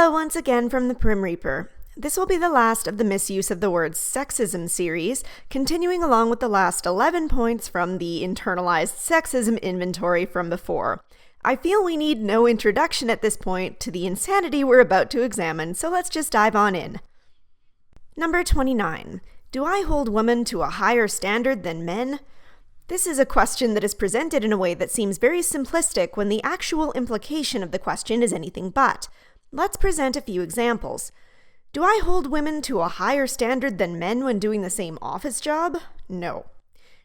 Hello once again from the Prim Reaper. This will be the last of the misuse of the word sexism series, continuing along with the last 11 points from the internalized sexism inventory from before. I feel we need no introduction at this point to the insanity we're about to examine, so let's just dive on in. Number 29. Do I hold women to a higher standard than men? This is a question that is presented in a way that seems very simplistic when the actual implication of the question is anything but. Let's present a few examples. Do I hold women to a higher standard than men when doing the same office job? No.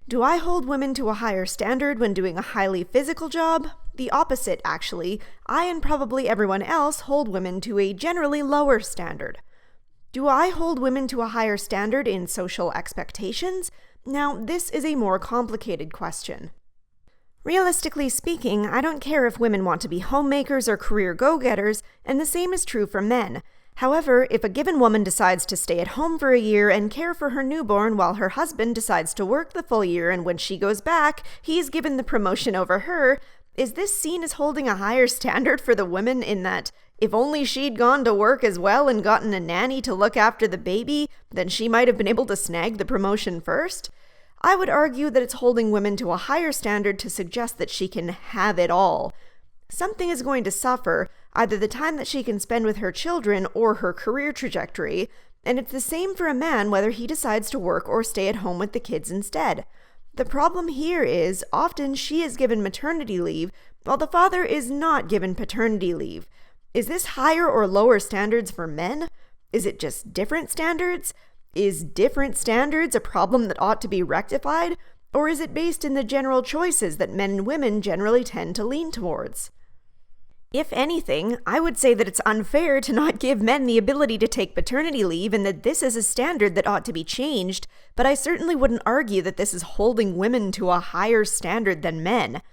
Do I hold women to a higher standard when doing a highly physical job? The opposite, actually. I and probably everyone else hold women to a generally lower standard. Do I hold women to a higher standard in social expectations? Now, this is a more complicated question. Realistically speaking, I don't care if women want to be homemakers or career go-getters, and the same is true for men. However, if a given woman decides to stay at home for a year and care for her newborn while her husband decides to work the full year and when she goes back, he's given the promotion over her, is this seen as holding a higher standard for the woman in that if only she'd gone to work as well and gotten a nanny to look after the baby, then she might have been able to snag the promotion first? I would argue that it's holding women to a higher standard to suggest that she can have it all. Something is going to suffer, either the time that she can spend with her children or her career trajectory, and it's the same for a man whether he decides to work or stay at home with the kids instead. The problem here is often she is given maternity leave while the father is not given paternity leave. Is this higher or lower standards for men? Is it just different standards? Is different standards a problem that ought to be rectified? Or is it based in the general choices that men and women generally tend to lean towards? If anything, I would say that it's unfair to not give men the ability to take paternity leave and that this is a standard that ought to be changed, but I certainly wouldn't argue that this is holding women to a higher standard than men.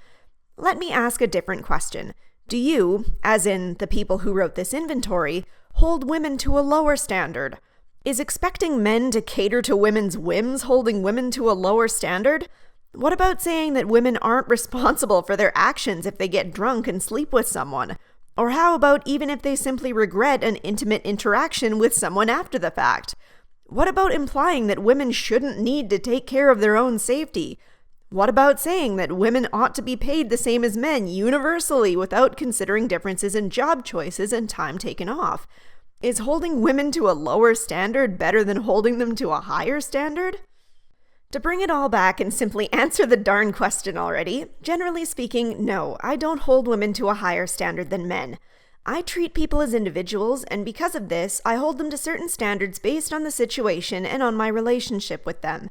Let me ask a different question. Do you, as in the people who wrote this inventory, hold women to a lower standard? Is expecting men to cater to women's whims holding women to a lower standard? What about saying that women aren't responsible for their actions if they get drunk and sleep with someone? Or how about even if they simply regret an intimate interaction with someone after the fact? What about implying that women shouldn't need to take care of their own safety? What about saying that women ought to be paid the same as men universally without considering differences in job choices and time taken off? Is holding women to a lower standard better than holding them to a higher standard? To bring it all back and simply answer the darn question already, generally speaking, no, I don't hold women to a higher standard than men. I treat people as individuals, and because of this, I hold them to certain standards based on the situation and on my relationship with them.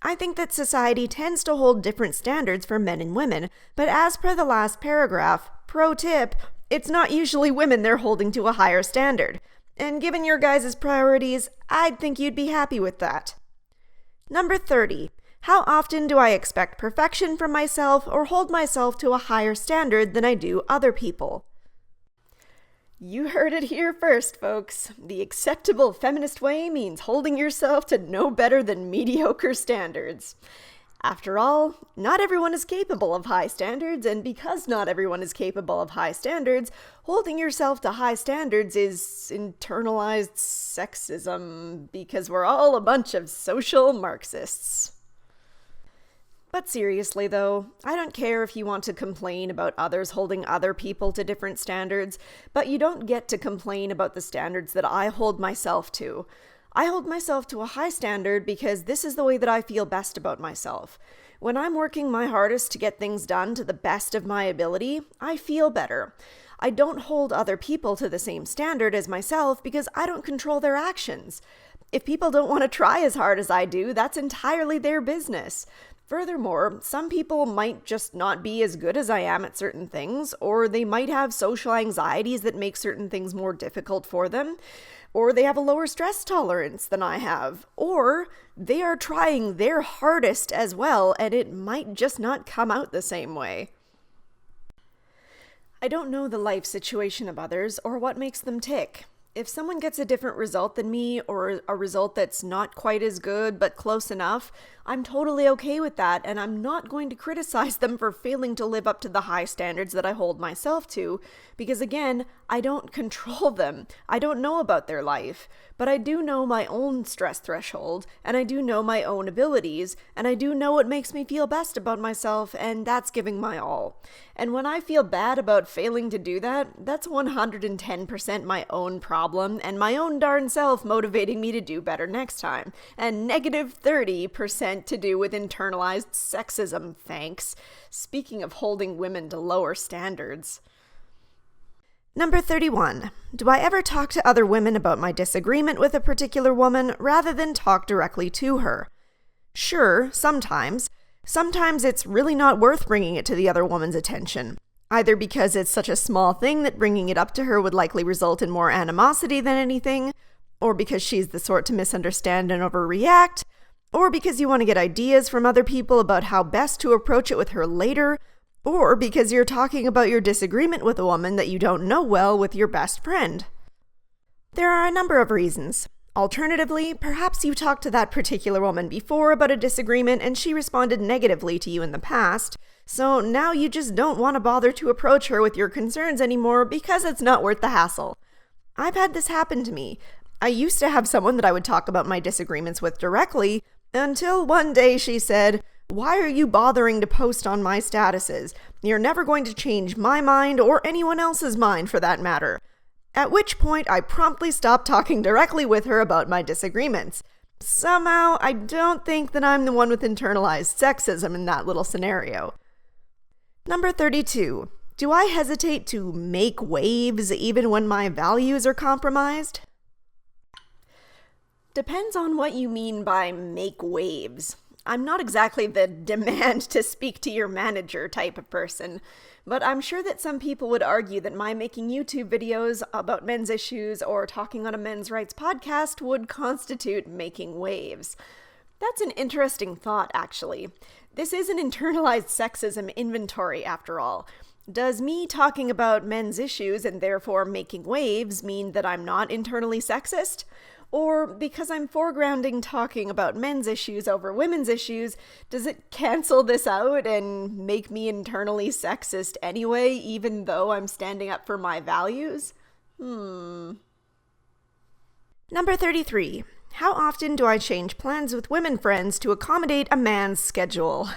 I think that society tends to hold different standards for men and women, but as per the last paragraph, pro tip, it's not usually women they're holding to a higher standard. And given your guys' priorities, I'd think you'd be happy with that. Number 30. How often do I expect perfection from myself or hold myself to a higher standard than I do other people? You heard it here first, folks. The acceptable feminist way means holding yourself to no better than mediocre standards. After all, not everyone is capable of high standards, and because not everyone is capable of high standards, holding yourself to high standards is internalized sexism, because we're all a bunch of social Marxists. But seriously though, I don't care if you want to complain about others holding other people to different standards, but you don't get to complain about the standards that I hold myself to. I hold myself to a high standard because this is the way that I feel best about myself. When I'm working my hardest to get things done to the best of my ability, I feel better. I don't hold other people to the same standard as myself because I don't control their actions. If people don't want to try as hard as I do, that's entirely their business. Furthermore, some people might just not be as good as I am at certain things, or they might have social anxieties that make certain things more difficult for them, or they have a lower stress tolerance than I have, or they are trying their hardest as well, and it might just not come out the same way. I don't know the life situation of others or what makes them tick. If someone gets a different result than me, or a result that's not quite as good but close enough, I'm totally okay with that, and I'm not going to criticize them for failing to live up to the high standards that I hold myself to, because again, I don't control them. I don't know about their life, but I do know my own stress threshold, and I do know my own abilities, and I do know what makes me feel best about myself, and that's giving my all. And when I feel bad about failing to do that, that's 110% my own problem, and my own darn self motivating me to do better next time, and negative 30% to do with internalized sexism, thanks. Speaking of holding women to lower standards. Number 31. Do I ever talk to other women about my disagreement with a particular woman rather than talk directly to her? Sure, sometimes. Sometimes it's really not worth bringing it to the other woman's attention, either because it's such a small thing that bringing it up to her would likely result in more animosity than anything, or because she's the sort to misunderstand and overreact, or because you want to get ideas from other people about how best to approach it with her later, or because you're talking about your disagreement with a woman that you don't know well with your best friend. There are a number of reasons. Alternatively, perhaps you talked to that particular woman before about a disagreement and she responded negatively to you in the past, so now you just don't want to bother to approach her with your concerns anymore because it's not worth the hassle. I've had this happen to me. I used to have someone that I would talk about my disagreements with directly, until one day she said, "Why are you bothering to post on my statuses? You're never going to change my mind or anyone else's mind for that matter." At which point I promptly stopped talking directly with her about my disagreements. Somehow, I don't think that I'm the one with internalized sexism in that little scenario. Number 32. Do I hesitate to make waves even when my values are compromised? Depends on what you mean by make waves. I'm not exactly the demand to speak to your manager type of person, but I'm sure that some people would argue that my making YouTube videos about men's issues or talking on a men's rights podcast would constitute making waves. That's an interesting thought, actually. This is an internalized sexism inventory, after all. Does me talking about men's issues and therefore making waves mean that I'm not internally sexist? Or because I'm foregrounding talking about men's issues over women's issues, does it cancel this out and make me internally sexist anyway, even though I'm standing up for my values? Number 33. How often do I change plans with women friends to accommodate a man's schedule?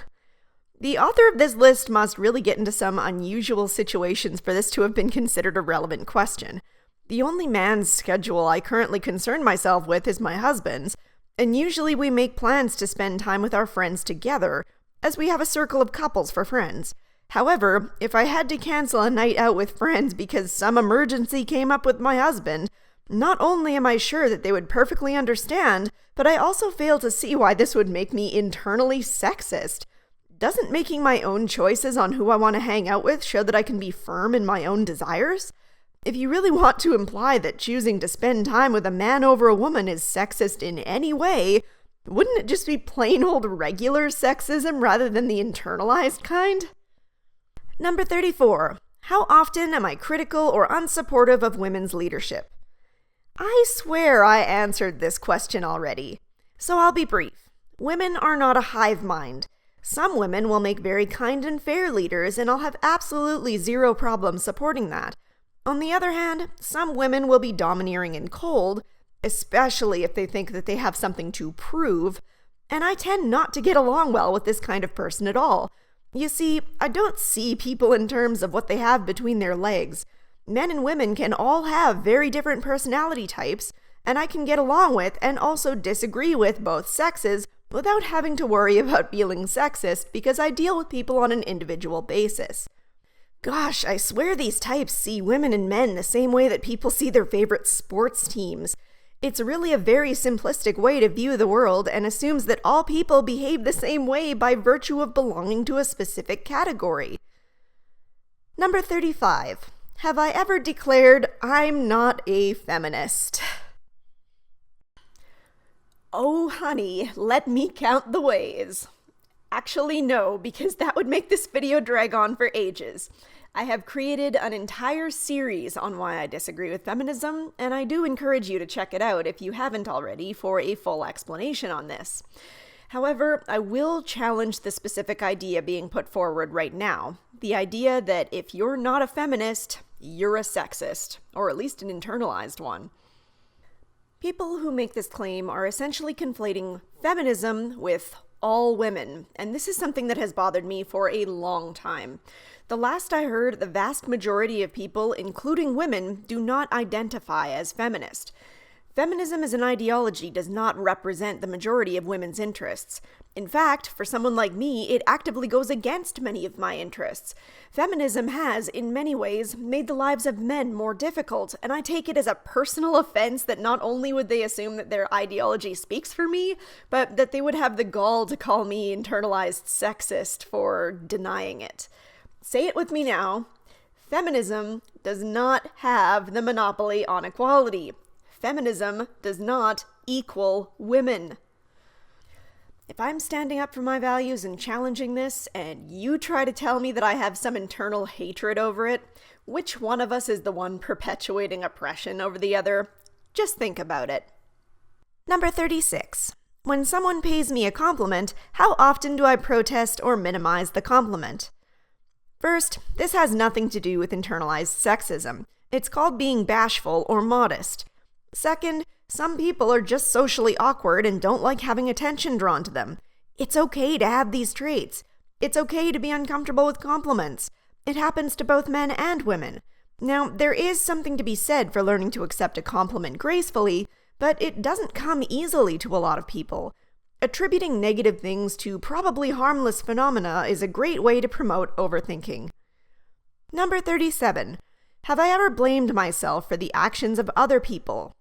The author of this list must really get into some unusual situations for this to have been considered a relevant question. The only man's schedule I currently concern myself with is my husband's, and usually we make plans to spend time with our friends together, as we have a circle of couples for friends. However, if I had to cancel a night out with friends because some emergency came up with my husband, not only am I sure that they would perfectly understand, but I also fail to see why this would make me internally sexist. Doesn't making my own choices on who I want to hang out with show that I can be firm in my own desires? If you really want to imply that choosing to spend time with a man over a woman is sexist in any way, wouldn't it just be plain old regular sexism rather than the internalized kind? Number 34. How often am I critical or unsupportive of women's leadership? I swear I answered this question already, so I'll be brief. Women are not a hive mind. Some women will make very kind and fair leaders, and I'll have absolutely zero problem supporting that. On the other hand, some women will be domineering and cold, especially if they think that they have something to prove, and I tend not to get along well with this kind of person at all. You see, I don't see people in terms of what they have between their legs. Men and women can all have very different personality types, and I can get along with and also disagree with both sexes without having to worry about feeling sexist because I deal with people on an individual basis. Gosh, I swear these types see women and men the same way that people see their favorite sports teams. It's really a very simplistic way to view the world and assumes that all people behave the same way by virtue of belonging to a specific category. Number 35. Have I ever declared I'm not a feminist? Oh, honey, let me count the ways. Actually, no, because that would make this video drag on for ages. I have created an entire series on why I disagree with feminism, and I do encourage you to check it out if you haven't already for a full explanation on this. However, I will challenge the specific idea being put forward right now. The idea that if you're not a feminist, you're a sexist, or at least an internalized one. People who make this claim are essentially conflating feminism with all women, and this is something that has bothered me for a long time. The last I heard, the vast majority of people, including women, do not identify as feminist. Feminism as an ideology does not represent the majority of women's interests. In fact, for someone like me, it actively goes against many of my interests. Feminism has, in many ways, made the lives of men more difficult, and I take it as a personal offense that not only would they assume that their ideology speaks for me, but that they would have the gall to call me internalized sexist for denying it. Say it with me now. Feminism does not have the monopoly on equality. Feminism does not equal women. If I'm standing up for my values and challenging this, and you try to tell me that I have some internal hatred over it, which one of us is the one perpetuating oppression over the other? Just think about it. Number 36. When someone pays me a compliment, how often do I protest or minimize the compliment? First, this has nothing to do with internalized sexism. It's called being bashful or modest. Second, some people are just socially awkward and don't like having attention drawn to them. It's okay to have these traits. It's okay to be uncomfortable with compliments. It happens to both men and women. Now, there is something to be said for learning to accept a compliment gracefully, but it doesn't come easily to a lot of people. Attributing negative things to probably harmless phenomena is a great way to promote overthinking. Number 37. Have I ever blamed myself for the actions of other people?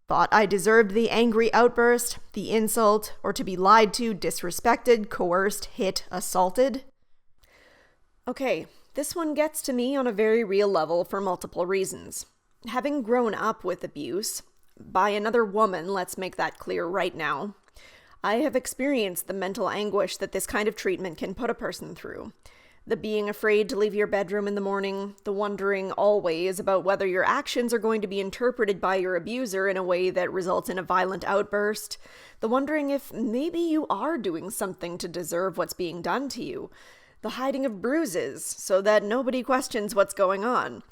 Thought I deserved the angry outburst, the insult, or to be lied to, disrespected, coerced, hit, assaulted? Okay, this one gets to me on a very real level for multiple reasons. Having grown up with abuse, by another woman, let's make that clear right now, I have experienced the mental anguish that this kind of treatment can put a person through. The being afraid to leave your bedroom in the morning, the wondering always about whether your actions are going to be interpreted by your abuser in a way that results in a violent outburst, the wondering if maybe you are doing something to deserve what's being done to you, the hiding of bruises so that nobody questions what's going on.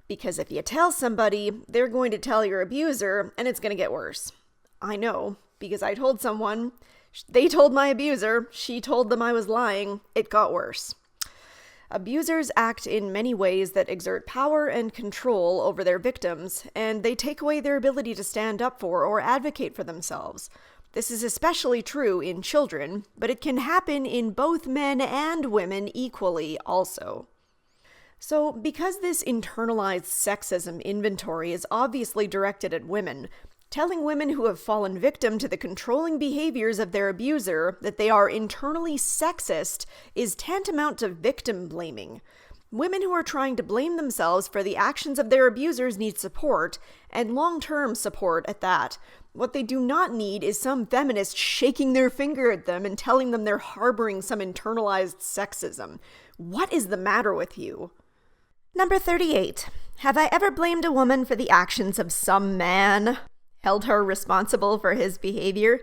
Because if you tell somebody, they're going to tell your abuser, and it's going to get worse. I know, because I told someone, they told my abuser, she told them I was lying, it got worse. Abusers act in many ways that exert power and control over their victims, and they take away their ability to stand up for or advocate for themselves. This is especially true in children, but it can happen in both men and women equally also. So, because this internalized sexism inventory is obviously directed at women, telling women who have fallen victim to the controlling behaviors of their abuser that they are internally sexist is tantamount to victim blaming. Women who are trying to blame themselves for the actions of their abusers need support, and long-term support at that. What they do not need is some feminist shaking their finger at them and telling them they're harboring some internalized sexism. What is the matter with you? Number 38. Have I ever blamed a woman for the actions of some man? Held her responsible for his behavior?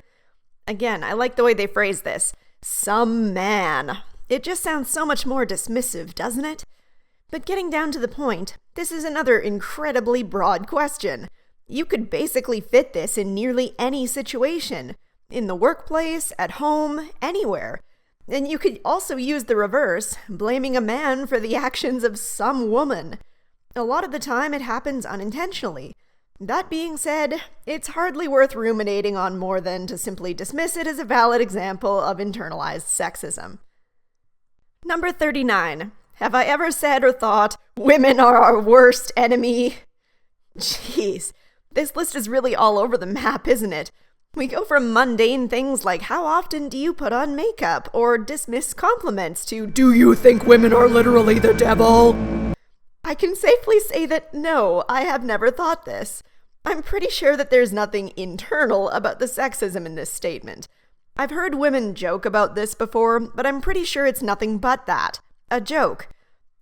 Again, I like the way they phrase this. Some man. It just sounds so much more dismissive, doesn't it? But getting down to the point, this is another incredibly broad question. You could basically fit this in nearly any situation. In the workplace, at home, anywhere. And you could also use the reverse, blaming a man for the actions of some woman. A lot of the time it happens unintentionally. That being said, it's hardly worth ruminating on more than to simply dismiss it as a valid example of internalized sexism. Number 39. Have I ever said or thought, women are our worst enemy? Jeez, this list is really all over the map, isn't it? We go from mundane things like how often do you put on makeup or dismiss compliments to do you think women are literally the devil? I can safely say that no, I have never thought this. I'm pretty sure that there's nothing internal about the sexism in this statement. I've heard women joke about this before, but I'm pretty sure it's nothing but that. A joke.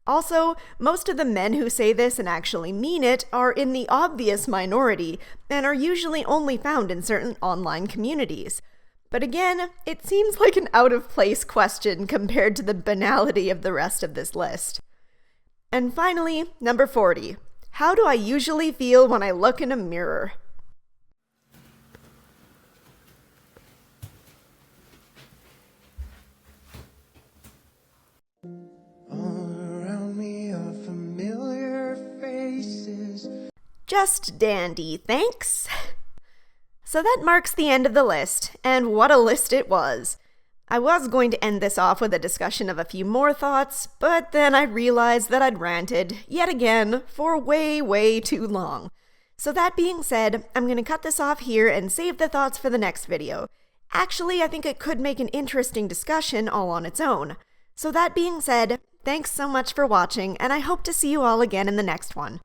Also, most of the men who say this and actually mean it are in the obvious minority and are usually only found in certain online communities. But again, it seems like an out-of-place question compared to the banality of the rest of this list. And finally, number 40. How do I usually feel when I look in a mirror? Just dandy, thanks. So that marks the end of the list, and what a list it was. I was going to end this off with a discussion of a few more thoughts, but then I realized that I'd ranted, yet again, for way too long. So that being said, I'm going to cut this off here and save the thoughts for the next video. Actually, I think it could make an interesting discussion all on its own. So that being said, thanks so much for watching, and I hope to see you all again in the next one.